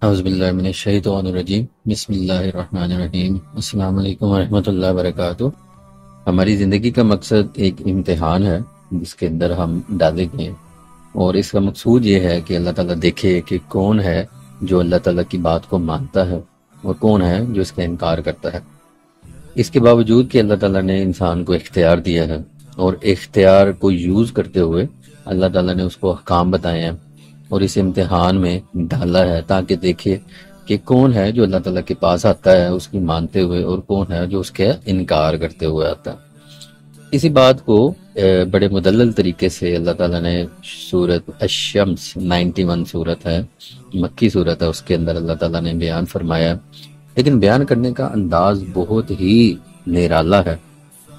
اعوذ باللہ من الشیطان الرجیم، بسم اللہ الرحمن الرحیم۔ السلام علیکم ورحمۃ اللہ وبرکاتہ۔ ہماری زندگی کا مقصد ایک امتحان ہے جس کے اندر ہم ڈالے گئے ہیں، اور اس کا مقصود یہ ہے کہ اللہ تعالیٰ دیکھے کہ کون ہے جو اللہ تعالیٰ کی بات کو مانتا ہے اور کون ہے جو اس کا انکار کرتا ہے۔ اس کے باوجود کہ اللہ تعالیٰ نے انسان کو اختیار دیا ہے، اور اختیار کو یوز کرتے ہوئے اللہ تعالیٰ نے اس کو احکام بتائے ہیں اور اس امتحان میں ڈالا ہے تاکہ دیکھے کہ کون ہے جو اللہ تعالیٰ کے پاس آتا ہے اس کی مانتے ہوئے، اور کون ہے جو اس کے انکار کرتے ہوئے آتا ہے۔ اسی بات کو بڑے مدلل طریقے سے اللہ تعالیٰ نے سورت الشمس 91 سورت ہے، مکی سورت ہے، اس کے اندر اللہ تعالیٰ نے بیان فرمایا، لیکن بیان کرنے کا انداز بہت ہی نرالا ہے۔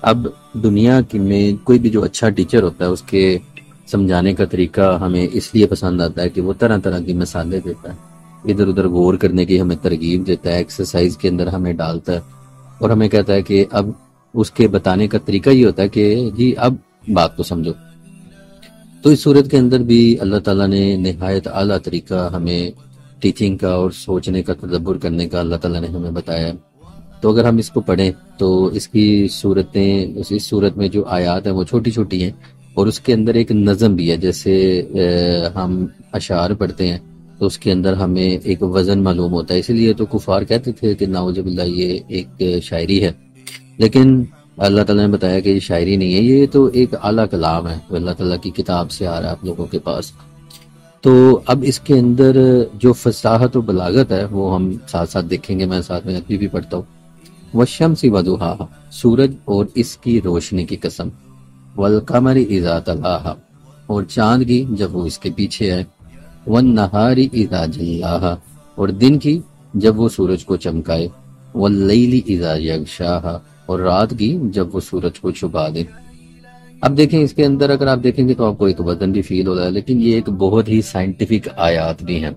اب دنیا میں کوئی بھی جو اچھا ٹیچر ہوتا ہے اس کے سمجھانے کا طریقہ ہمیں اس لیے پسند آتا ہے کہ وہ طرح طرح کی مثالیں دیتا ہے، ادھر ادھر غور کرنے کی ہمیں ترغیب دیتا ہے، ایکسرسائز کے اندر ہمیں ڈالتا ہے، اور ہمیں کہتا ہے کہ اب اس کے بتانے کا طریقہ یہ ہوتا ہے کہ جی اب بات کو سمجھو۔ تو اس صورت کے اندر بھی اللہ تعالیٰ نے نہایت اعلیٰ طریقہ ہمیں ٹیچنگ کا اور سوچنے کا، تدبر کرنے کا اللہ تعالیٰ نے ہمیں بتایا ہے۔ تو اگر ہم اس کو پڑھیں تو اس کی صورتیں، اس صورت میں جو آیات ہیں وہ چھوٹی چھوٹی ہیں، اور اس کے اندر ایک نظم بھی ہے۔ جیسے ہم اشعار پڑھتے ہیں تو اس کے اندر ہمیں ایک وزن معلوم ہوتا ہے، اسی لیے تو کفار کہتے تھے کہ نعوذ باللہ یہ ایک شاعری ہے، لیکن اللہ تعالیٰ نے بتایا کہ یہ شاعری نہیں ہے، یہ تو ایک اعلیٰ کلام ہے، وہ اللہ تعالیٰ کی کتاب سے آ رہا ہے آپ لوگوں کے پاس۔ تو اب اس کے اندر جو فصاحت و بلاغت ہے وہ ہم ساتھ ساتھ دیکھیں گے، میں ساتھ میں ابھی بھی پڑھتا ہوں۔ والشمس وضحاها، سورج اور اس کی روشنی کی قسم، والقمر اذا تلاها، اور چاند کی جب وہ اس کے پیچھے ہے، والنہار اذا جلاها، اور دن کی جب وہ سورج کو چمکائے، واللیل اذا یغشاها، اور رات کی جب وہ سورج کو چھپا دے۔ اب دیکھیں اس کے اندر اگر آپ دیکھیں گے تو آپ کو ایک وزن بھی فیل ہو رہا ہے، لیکن یہ ایک بہت ہی سائنٹیفک آیات بھی ہیں۔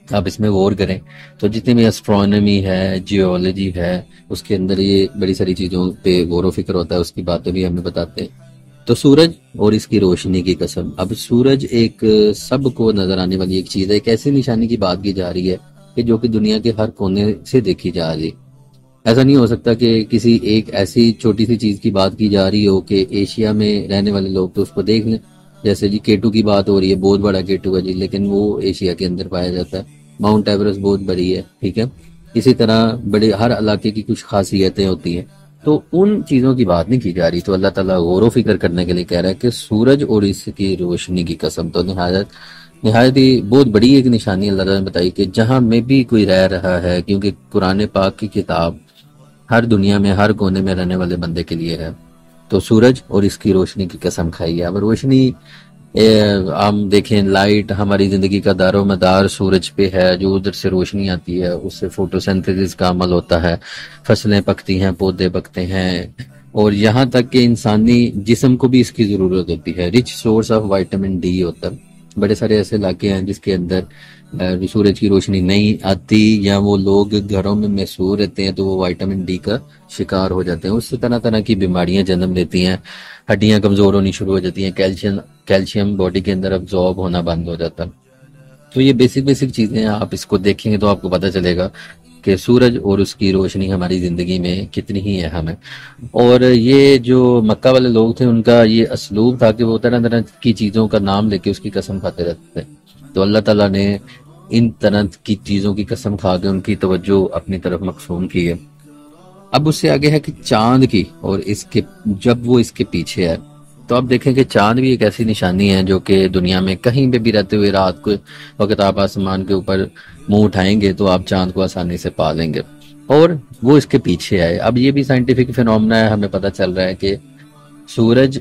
آپ اس میں غور کریں تو جتنے بھی اسٹرونومی ہے، جیولوجی ہے، اس کے اندر یہ بڑی ساری چیزوں پہ غور و فکر ہوتا ہے، اس کی باتیں بھی ہمیں بتاتے ہیں۔ تو سورج اور اس کی روشنی کی قسم، اب سورج ایک سب کو نظر آنے والی ایک چیز ہے، ایک ایسی نشانی کی بات کی جا رہی ہے کہ جو کہ دنیا کے ہر کونے سے دیکھی جا رہی ہے۔ ایسا نہیں ہو سکتا کہ کسی ایک ایسی چھوٹی سی چیز کی بات کی جا رہی ہو کہ ایشیا میں رہنے والے لوگ تو اس کو دیکھ لیں، جیسے جی کیٹو کی بات ہو رہی ہے، بہت بڑا کیٹو ہے جی، لیکن وہ ایشیا کے اندر پایا جاتا ہے۔ ماؤنٹ ایوریسٹ بہت بڑی ہے، ٹھیک ہے، اسی طرح بڑے ہر علاقے کی کچھ خاصیتیں ہوتی ہیں، تو ان چیزوں کی بات نہیں کی جا رہی۔ تو اللہ تعالیٰ غور و فکر کرنے کے لیے کہہ رہا ہے کہ سورج اور اس کی روشنی کی قسم، تو نہایت ہی بہت بڑی ایک نشانی اللہ تعالیٰ نے بتائی کہ جہاں میں بھی کوئی رہ رہا ہے، کیونکہ قرآن پاک کی کتاب ہر دنیا میں ہر کونے میں رہنے والے بندے کے لیے ہے، تو سورج اور اس کی روشنی کی قسم کھائی ہے۔ اب روشنی ہم دیکھیں، لائٹ ہماری زندگی کا دار و مدار سورج پہ ہے، جو ادھر سے روشنی آتی ہے اس سے فوٹوسینتھیسس کا عمل ہوتا ہے، فصلیں پکتی ہیں، پودے پکتے ہیں، اور یہاں تک کہ انسانی جسم کو بھی اس کی ضرورت ہوتی ہے۔ Rich source of vitamin D ہوتا ہے۔ بڑے سارے ایسے علاقے ہیں جس کے اندر سورج کی روشنی نہیں آتی، یا وہ لوگ گھروں میں محصور رہتے ہیں تو وہ وائٹامن ڈی کا شکار ہو جاتے ہیں، اس سے طرح طرح کی بیماریاں جنم لیتی ہیں، ہڈیاں کمزور ہونی شروع ہو جاتی ہیں، کیلشیم باڈی کے اندر ابزارب ہونا بند ہو جاتا ہے۔ تو یہ بیسک چیزیں ہیں، آپ اس کو دیکھیں گے تو آپ کو پتہ چلے گا کہ سورج اور اس کی روشنی ہماری زندگی میں کتنی ہی اہم ہے۔ اور یہ جو مکہ والے لوگ تھے ان کا یہ اسلوب تھا کہ وہ طرح طرح کی چیزوں کا نام لے کے اس کی قسم کھاتے رہتے تھے، تو اللہ تعالیٰ نے ان طرح کی چیزوں کی قسم کھا کے ان کی توجہ اپنی طرف مقصون کی ہے۔ اب اس سے آگے ہے کہ چاند کی، اور اس کے جب وہ اس کے پیچھے ہے، تو آپ دیکھیں کہ چاند بھی ایک ایسی نشانی ہے جو کہ دنیا میں کہیں پہ بھی رہتے ہوئے رات کو وقت آپ آسمان کے اوپر منہ اٹھائیں گے تو آپ چاند کو آسانی سے پا لیں گے، اور وہ اس کے پیچھے ہے۔ اب یہ بھی سائنٹیفک فینومنا ہے، ہمیں پتہ چل رہا ہے کہ سورج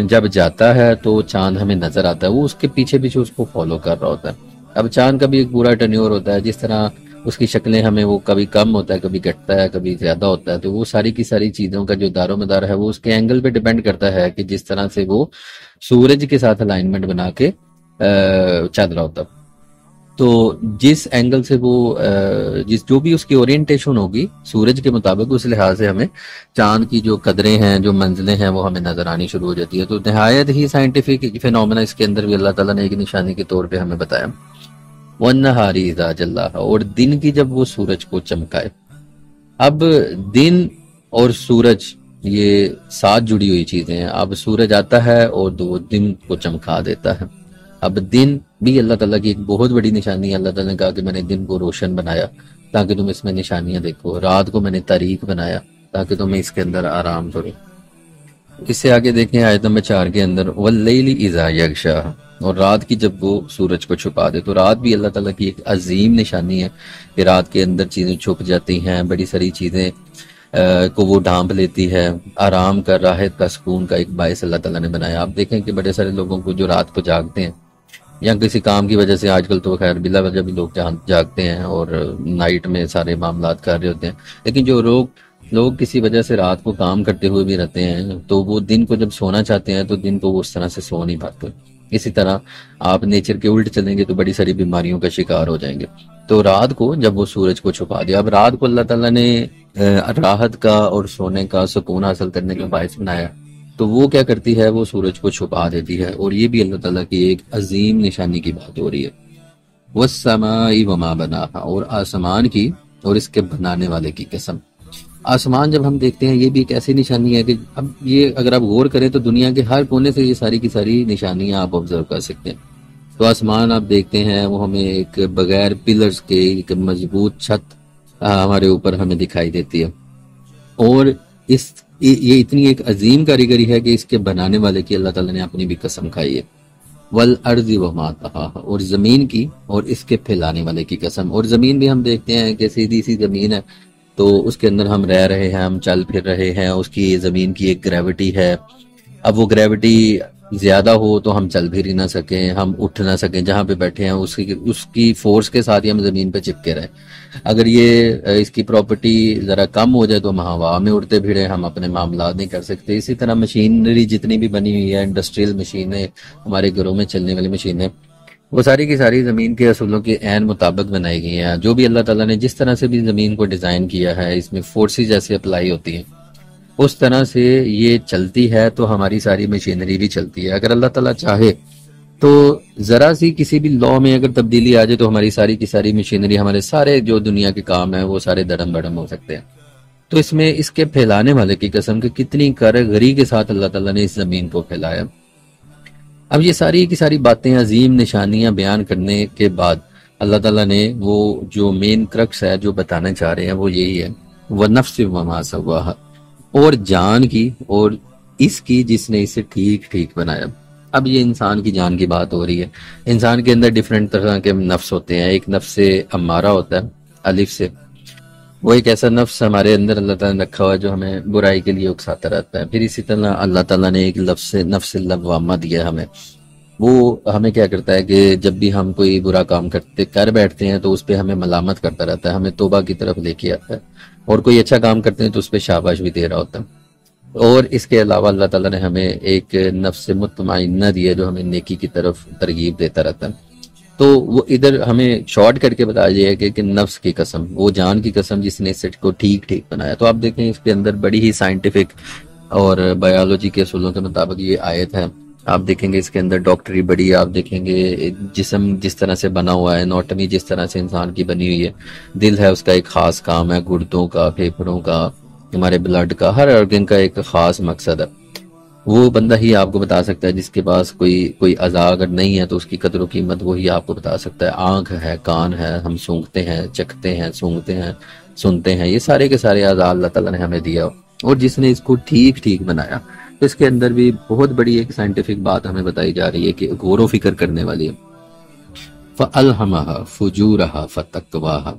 جب جاتا ہے تو چاند ہمیں نظر آتا ہے، وہ اس کے پیچھے پیچھے اس کو فالو کر رہا ہوتا ہے۔ اب چاند کا بھی ایک پورا ٹرنیور ہوتا ہے، جس طرح اس کی شکلیں ہمیں وہ کبھی کم ہوتا ہے، کبھی گھٹتا ہے، کبھی زیادہ ہوتا ہے، تو وہ ساری کی ساری چیزوں کا جو دار و مدار ہے وہ اس کے اینگل پہ ڈیپینڈ کرتا ہے کہ جس طرح سے وہ سورج کے ساتھ الائنمنٹ بنا کے چل رہا ہوتا ہے۔ تو جس اینگل سے وہ جو بھی اس کی اورینٹیشن ہوگی سورج کے مطابق، اس لحاظ سے ہمیں چاند کی جو قدریں ہیں، جو منزلیں ہیں، وہ ہمیں نظر آنی شروع ہو جاتی ہے۔ تو نہایت ہی سائنٹیفک فینومنا اس کے اندر بھی اللہ تعالیٰ نے ایک نشانی کے طور پہ ہمیں بتایا۔ وَالنَّهَارِ إِذَا جَلَّاهَا، اور دن کی جب وہ سورج کو چمکائے۔ اب دن اور سورج یہ ساتھ جڑی ہوئی چیزیں ہیں۔ اب سورج آتا ہے اور وہ دن کو چمکا دیتا ہے۔ اب دن بھی اللہ تعالیٰ کی ایک بہت بڑی نشانی ہے۔ اللہ تعالیٰ نے کہا کہ میں نے دن کو روشن بنایا تاکہ تم اس میں نشانیاں دیکھو، رات کو میں نے تاریک بنایا تاکہ تم اس کے اندر آرام کرو۔ اس سے آگے دیکھیں آیت نمبر 4 کے اندر وَاللَّيْلِ إِذَا يَغْشَاهَا، اور رات کی جب وہ سورج کو چھپا دے۔ تو رات بھی اللہ تعالیٰ کی ایک عظیم نشانی ہے کہ رات کے اندر چیزیں چھپ جاتی ہیں، بڑی ساری چیزیں کو وہ ڈھانپ لیتی ہے، آرام کا، راحت کا، سکون کا ایک باعث اللہ تعالیٰ نے بنایا۔ آپ دیکھیں کہ بڑے سارے لوگوں کو جو رات کو جاگتے ہیں یا کسی کام کی وجہ سے، آج کل تو خیر بلا وجہ بھی لوگ جاگتے ہیں اور نائٹ میں سارے معاملات کر رہے ہوتے ہیں، لیکن جو لوگ کسی وجہ سے رات کو کام کرتے ہوئے بھی رہتے ہیں تو وہ دن کو جب سونا چاہتے ہیں تو دن کو وہ اس طرح سے سو نہیں پاتے۔ اسی طرح آپ نیچر کے الٹ چلیں گے تو بڑی ساری بیماریوں کا شکار ہو جائیں گے۔ تو رات کو جب وہ سورج کو چھپا دیا، اب رات کو اللہ تعالیٰ نے راحت کا اور سونے کا، سکون حاصل کرنے کا باعث بنایا، تو وہ کیا کرتی ہے، وہ سورج کو چھپا دیتی ہے، اور یہ بھی اللہ تعالیٰ کی ایک عظیم نشانی کی بات ہو رہی ہے۔ وَالسَّمَاءِ وَمَا بَنَاهَا، اور آسمان کی اور اس کے بنانے والے کی قسم۔ آسمان جب ہم دیکھتے ہیں یہ بھی ایک ایسی نشانی ہے کہ اب یہ اگر آپ غور کریں تو دنیا کے ہر کونے سے یہ ساری کی ساری نشانیاں آپ آبزرو کر سکتے ہیں۔ تو آسمان آپ دیکھتے ہیں وہ ہمیں ایک بغیر پلرز کے ایک مضبوط چھت ہمارے اوپر ہمیں دکھائی دیتی ہے، اور یہ اتنی ایک عظیم کاریگری ہے کہ اس کے بنانے والے کی اللہ تعالیٰ نے اپنی بھی قسم کھائی ہے۔ وَالْأَرْضِ وَمَا طَحَاهَا، اور زمین کی اور اس کے پھیلانے والے کی قسم۔ اور زمین بھی ہم دیکھتے ہیں کہ سیدھی سی زمین ہے، تو اس کے اندر ہم رہ رہے ہیں، ہم چل پھر رہے ہیں، اس کی زمین کی ایک گریوٹی ہے۔ اب وہ گریوٹی زیادہ ہو تو ہم چل پھر ہی نہ سکیں، ہم اٹھ نہ سکیں، جہاں پہ بیٹھے ہیں اس کی فورس کے ساتھ ہی ہم زمین پہ چپکے رہیں۔ اگر یہ اس کی پراپرٹی ذرا کم ہو جائے تو ہم ہوا میں اڑتے پھریں، ہم اپنے معاملات نہیں کر سکتے۔ اسی طرح مشینری جتنی بھی بنی ہوئی ہے، انڈسٹریل مشینیں، ہمارے گھروں میں چلنے والی مشینیں، وہ ساری کی ساری زمین کے اصولوں کے عین مطابق بنائی گئی ہیں۔ جو بھی اللہ تعالیٰ نے جس طرح سے بھی زمین کو ڈیزائن کیا ہے، اس میں فورسز جیسے اپلائی ہوتی ہیں، اس طرح سے یہ چلتی ہے، تو ہماری ساری مشینری بھی چلتی ہے۔ اگر اللہ تعالیٰ چاہے تو ذرا سی کسی بھی لا میں اگر تبدیلی آ جائے تو ہماری ساری کی ساری مشینری، ہمارے سارے جو دنیا کے کام ہیں وہ سارے دڑم بڑم ہو سکتے ہیں۔ تو اس میں اس کے پھیلانے والے کی قسم کہ کتنی کارگری کے ساتھ اللہ تعالیٰ نے اس زمین کو پھیلایا۔ اب یہ ساری کی ساری باتیں، عظیم نشانیاں بیان کرنے کے بعد اللہ تعالیٰ نے وہ جو مین کرکس ہے جو بتانا چاہ رہے ہیں وہ یہی ہے، وَنَفْسٍ وَمَا سَوَّاهَا، اور جان کی اور اس کی جس نے اسے ٹھیک ٹھیک بنایا۔ اب یہ انسان کی جان کی بات ہو رہی ہے۔ انسان کے اندر ڈیفرنٹ طرح کے نفس ہوتے ہیں۔ ایک نفس امارہ ہوتا ہے، الف سے، وہ ایک ایسا نفس ہمارے اندر اللہ تعالیٰ نے رکھا ہوا ہے جو ہمیں برائی کے لیے اکساتا رہتا ہے۔ پھر اسی طرح اللہ تعالیٰ نے ایک نفس لوامہ دیا ہمیں، وہ ہمیں کیا کرتا ہے کہ جب بھی ہم کوئی برا کام کر بیٹھتے ہیں تو اس پہ ہمیں ملامت کرتا رہتا ہے، ہمیں توبہ کی طرف لے کے آتا ہے، اور کوئی اچھا کام کرتے ہیں تو اس پہ شاباش بھی دے رہا ہوتا ہے۔ اور اس کے علاوہ اللہ تعالیٰ نے ہمیں ایک نفس مطمئنہ دیا جو ہمیں نیکی کی طرف ترغیب دیتا رہتا ہے۔ تو وہ ادھر ہمیں شارٹ کر کے بتایا جائے کہ نفس کی قسم، وہ جان کی قسم جس نے اس کو ٹھیک ٹھیک بنایا۔ تو آپ دیکھیں اس کے اندر بڑی ہی سائنٹیفک اور بایولوجی کے اصولوں کے مطابق یہ آیت ہے۔ آپ دیکھیں گے اس کے اندر ڈاکٹری بڑی، آپ دیکھیں گے جسم جس طرح سے بنا ہوا ہے، اناٹمی جس طرح سے انسان کی بنی ہوئی ہے، دل ہے اس کا ایک خاص کام ہے، گردوں کا، پھیپھڑوں کا، ہمارے بلڈ کا، ہر آرگن کا ایک خاص مقصد ہے۔ وہ بندہ ہی آپ کو بتا سکتا ہے، جس کے پاس کوئی اعضاء اگر نہیں ہے تو اس کی قدر و قیمت وہی آپ کو بتا سکتا ہے۔ آنکھ ہے، کان ہے، ہم سونگھتے ہیں، چکھتے ہیں، سونگھتے ہیں، سنتے ہیں، یہ سارے کے سارے اعضاء اللہ تعالیٰ نے ہمیں دیا، اور جس نے اس کو ٹھیک ٹھیک بنایا۔ تو اس کے اندر بھی بہت بڑی ایک سائنٹیفک بات ہمیں بتائی جا رہی ہے کہ غور و فکر کرنے والی ہے۔ فَأَلْهَمَهَا فُجُورَهَا فَتَقْوَاهَا،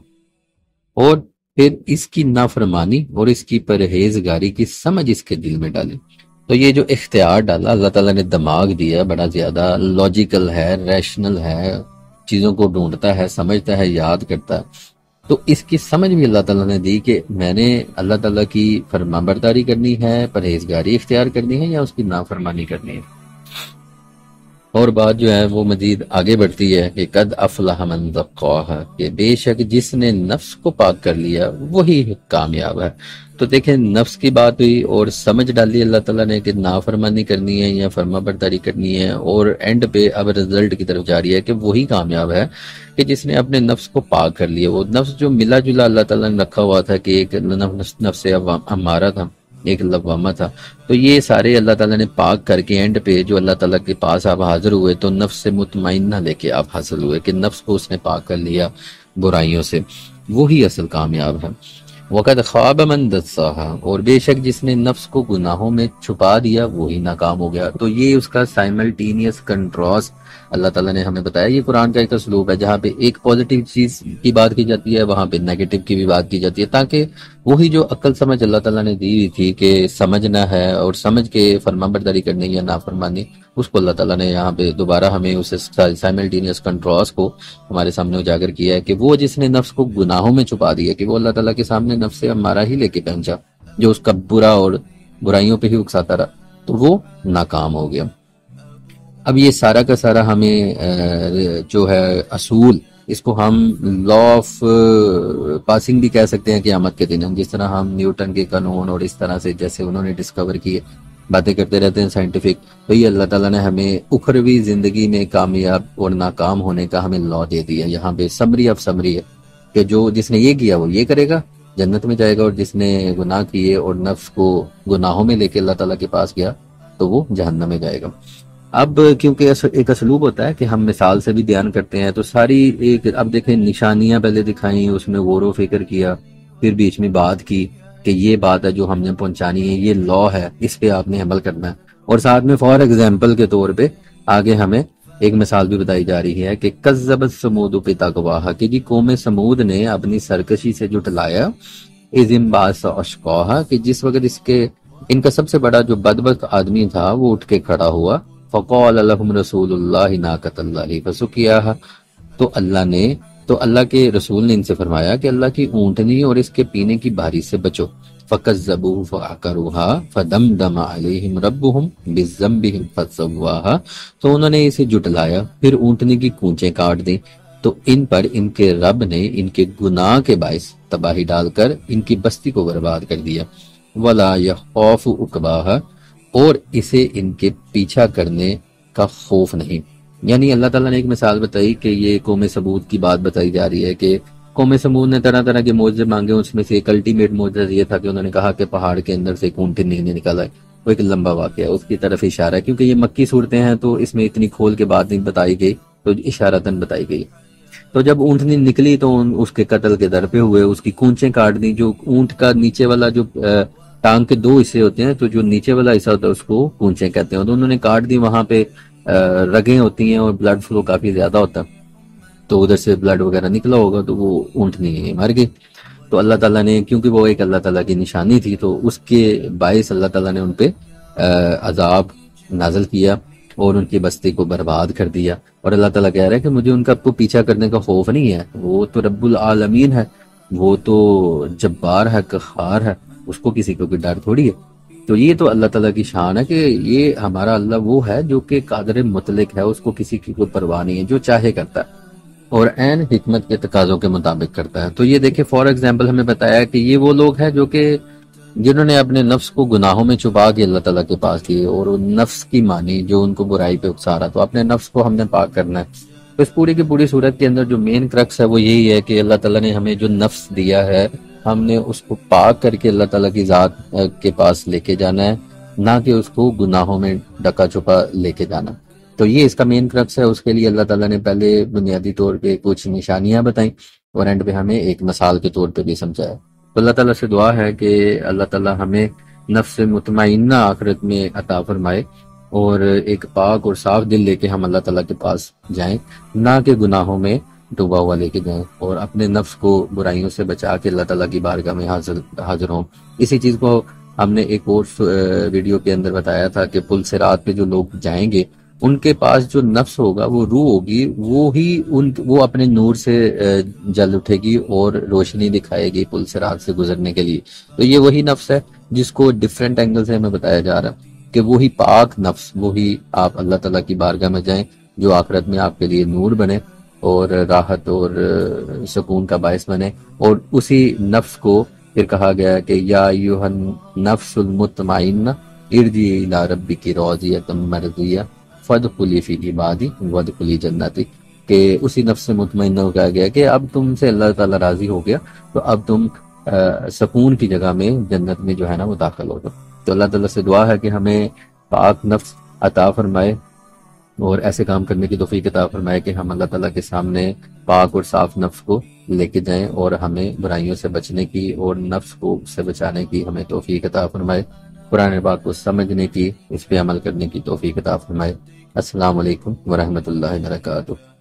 اور پھر اس کی نافرمانی اور اس کی پرہیزگاری کی سمجھ اس کے دل میں ڈالے۔ تو یہ جو اختیار ڈالا اللہ تعالیٰ نے، دماغ دیا، بڑا زیادہ لاجیکل ہے، ریشنل ہے، چیزوں کو ڈھونڈتا ہے، سمجھتا ہے، یاد کرتا ہے۔ تو اس کی سمجھ بھی اللہ تعالیٰ نے دی کہ میں نے اللہ تعالیٰ کی فرمانبرداری کرنی ہے، پرہیزگاری اختیار کرنی ہے، یا اس کی نافرمانی کرنی ہے۔ اور بات جو ہے وہ مزید آگے بڑھتی ہے کہ قد افلح من زکاہا، کہ بے شک جس نے نفس کو پاک کر لیا وہی کامیاب ہے۔ تو دیکھیں نفس کی بات ہوئی اور سمجھ ڈالی اللہ تعالیٰ نے کہ نافرمانی کرنی ہے یا فرما برداری کرنی ہے، اور اینڈ پہ اب رزلٹ کی طرف جاری ہے کہ وہی کامیاب ہے کہ جس نے اپنے نفس کو پاک کر لیا۔ وہ نفس جو ملا جلا اللہ تعالیٰ نے رکھا ہوا تھا کہ ایک نفس امارہ تھا، ایک لوامہ تھا، تو یہ سارے اللہ تعالیٰ نے پاک کر کے اینڈ پہ جو اللہ تعالیٰ کے پاس آپ حاضر ہوئے تو نفس سے مطمئنہ لے کے آپ حاصل ہوئے کہ نفس کو اس نے پاک کر لیا برائیوں سے، وہی اصل کامیاب ہے۔ وقد خواب من دساہا، اور بے شک جس نے نفس کو گناہوں میں چھپا دیا وہی ناکام ہو گیا۔ تو یہ اس کا سائملٹینیس کنٹراسٹ اللہ تعالیٰ نے ہمیں بتایا۔ یہ قرآن کا ایک اسلوب ہے جہاں پہ ایک پازیٹیو چیز کی بات کی جاتی ہے وہاں پہ نیگیٹو کی بھی بات کی جاتی ہے، تاکہ وہی جو عقل سمجھ اللہ تعالیٰ نے دی ہوئی تھی کہ سمجھنا ہے اور سمجھ کے فرما برداری کرنی یا نافرمانی، اس کو اللہ تعالیٰ نے یہاں پہ دوبارہ ہمیں اس سائملٹینیس کنٹراسٹ کو ہمارے سامنے اجاگر کیا ہے کہ وہ جس نے نفس کو گناہوں میں چھپا دیا کہ وہ اللہ تعالیٰ کے سامنے نفس سے ہمارا ہی لے کے پہنچا، جو اس کا برا اور برائیوں پہ ہی اکساتا رہا، تو وہ ناکام ہو گیا۔ اب یہ سارا کا سارا ہمیں جو ہے اصول، اس کو ہم لا آف پاسنگ بھی کہہ سکتے ہیں قیامت کے دن، جس طرح ہم نیوٹن کے قانون اور اس طرح سے جیسے انہوں نے ڈسکور کیے باتیں کرتے رہتے ہیں سائنٹیفک، تو یہ اللہ تعالیٰ نے ہمیں اخروی زندگی میں کامیاب اور ناکام ہونے کا ہمیں لا دے دیا۔ یہاں پہ سمری آف سمری ہے کہ جو جس نے یہ کیا وہ یہ کرے گا، جنت میں جائے گا، اور جس نے گناہ کیے اور نفس کو گناہوں میں لے کے اللہ تعالیٰ کے پاس گیا تو وہ جہنم میں جائے گا۔ اب کیونکہ ایک اسلوب ہوتا ہے کہ ہم مثال سے بھی بیان کرتے ہیں، تو ساری ایک اب دیکھیں نشانیاں پہلے دکھائیں، اس میں غور و فکر کیا، پھر بیچ میں بات کی کہ یہ بات ہے جو ہم نے پہنچانی ہے، یہ لا ہے، اس پہ آپ نے عمل کرنا ہے، اور ساتھ میں فار ایگزامپل کے طور پہ آگے ہمیں ایک مثال بھی بتائی جا رہی ہے کہ کذبت ثمود بطغواہا، کہ جی قوم سمود نے اپنی سرکشی سے جھٹلایا، اذ انبعث اشقاہا، کہ جس وقت ان کا سب سے بڑا جو بدبخت آدمی تھا وہ اٹھ کے کھڑا ہوا، فقال لهم رسول اللہ ناقۃ اللہ فسقیاہا، تو اللہ کے رسول نے ان سے فرمایا کہ اللہ کی اونٹنی اور اس کے پینے کی باری سے بچو، فکذبوہ فعقروہا فدمدم علیہم ربہم بذنبہم فسواہا، تو انہوں نے اسے جھٹلایا، پھر اونٹنی کی کونچیں کاٹ دیں، تو ان پر ان کے رب نے ان کے گناہ کے باعث تباہی ڈال کر ان کی بستی کو برباد کر دیا، ولا یخاف عقباہا، اور اسے ان کے پیچھا کرنے کا خوف نہیں۔ یعنی اللہ تعالیٰ نے ایک مثال بتائی کہ یہ قوم سمود کی بات بتائی جا رہی ہے کہ قوم سمود نے طرح طرح کے معجزے مانگے، اس میں سے ایک الٹیمیٹ معجزہ یہ تھا کہ انہوں نے کہا کہ پہاڑ کے اندر سے ایک اونٹنی نہیں نکلا ہے، وہ ایک لمبا واقعہ ہے، اس کی طرف اشارہ ہے، کیونکہ یہ مکی صورتیں ہیں تو اس میں اتنی کھول کے بات نہیں بتائی گئی، تو اشارتاً بتائی گئی۔ تو جب اونٹنی نکلی تو اس کے قتل کے در پہ ہوئے، اس کی کونچیں کاٹ دی، جو اونٹ کا نیچے والا جو ٹانگ کے دو حصے ہوتے ہیں، تو جو نیچے والا حصہ ہوتا ہے اس کو کونچیں کہتے ہیں، تو انہوں نے کاٹ دی، وہاں پہ رگیں ہوتی ہیں اور بلڈ فلو کافی زیادہ ہوتا ہے، تو ادھر سے بلڈ وغیرہ نکلا ہوگا تو وہ اونٹنی مر گئی۔ تو اللہ تعالیٰ نے، کیونکہ وہ ایک اللہ تعالیٰ کی نشانی تھی، تو اس کے باعث اللہ تعالیٰ نے ان پہ عذاب نازل کیا اور ان کی بستی کو برباد کر دیا، اور اللہ تعالیٰ کہہ رہا ہے کہ مجھے ان کا آپ کو پیچھا کرنے کا خوف نہیں ہے، وہ تو رب العالمین ہے، وہ تو جبار ہے، قہار ہے، اس کو کسی کو کوئی ڈر تھوڑی ہے۔ تو یہ تو اللہ تعالیٰ کی شان ہے کہ یہ ہمارا اللہ وہ ہے جو کہ قادر مطلق ہے، اس کو کسی کی کوئی پرواہ نہیں ہے، جو چاہے کرتا ہے اور عین حکمت کے تقاضوں کے مطابق کرتا ہے۔ تو یہ دیکھیں فار ایگزامپل ہمیں بتایا کہ یہ وہ لوگ ہیں جو کہ جنہوں نے اپنے نفس کو گناہوں میں چھپا کے اللہ تعالیٰ کے پاس کیے اور ان نفس کی مانی جو ان کو برائی پہ اکسا رہا، تو اپنے نفس کو ہم نے پاک کرنا ہے۔ تو اس پوری کی پوری صورت کے اندر جو مین کرکس ہے وہ یہی ہے کہ اللہ تعالیٰ نے ہمیں جو نفس دیا ہے ہم نے اس کو پاک کر کے اللہ تعالیٰ کی ذات کے پاس لے کے جانا ہے، نہ کہ اس کو گناہوں میں ڈکا چھپا لے کے جانا۔ تو یہ اس کا مین کرکس ہے۔ اس کے لیے اللہ تعالیٰ نے پہلے بنیادی طور پہ کچھ نشانیاں بتائیں اور اینڈ پہ ہمیں ایک مثال کے طور پہ بھی سمجھایا۔ تو اللہ تعالیٰ سے دعا ہے کہ اللہ تعالیٰ ہمیں نفس مطمئنہ آخرت میں عطا فرمائے اور ایک پاک اور صاف دل لے کے ہم اللہ تعالیٰ کے پاس جائیں، نہ کہ گناہوں میں ڈوبا ہوا لے کے جائیں، اور اپنے نفس کو برائیوں سے بچا کے اللہ تعالیٰ کی بارگاہ میں حاضر ہوں۔ اسی چیز کو ہم نے ایک اور ویڈیو کے اندر بتایا تھا کہ پل صراط پہ جو لوگ جائیں گے ان کے پاس جو نفس ہوگا، وہ روح ہوگی، وہ اپنے نور سے جل اٹھے گی اور روشنی دکھائے گی پل صراط سے گزرنے کے لیے۔ تو یہ وہی نفس ہے جس کو ڈیفرنٹ اینگل سے ہمیں بتایا جا رہا ہے۔ کہ وہی پاک نفس، وہی آپ اللہ تعالیٰ کی بارگاہ میں جائیں جو آخرت میں آپ کے لیے نور بنے اور راحت اور سکون کا باعث بنے. اور اسی نفس کو پھر کہا گیا کہ یا ایھا النفس المطمئنہ ارجعی الی ربک راضیۃ مرضیہ فادخلی فی عبادی وادخلی جنتی، کہ اسی نفس سے مطمئنہ کو کہا گیا کہ اب تم سے اللہ تعالیٰ راضی ہو گیا تو اب تم سکون کی جگہ میں جنت میں جو ہے نا وہ داخل ہو جاؤ. تو اللہ تعالیٰ سے دعا ہے کہ ہمیں پاک نفس عطا فرمائے اور ایسے کام کرنے کی توفیق عطا فرمائے کہ ہم اللہ تعالیٰ کے سامنے پاک اور صاف نفس کو لے کے جائیں اور ہمیں برائیوں سے بچنے کی اور نفس کو سے بچانے کی ہمیں توفیق عطا فرمائے. قرآن پاک کو سمجھنے کی، اس پہ عمل کرنے کی توفیق عطا فرمائے. السلام علیکم ورحمۃ اللہ وبرکاتہ.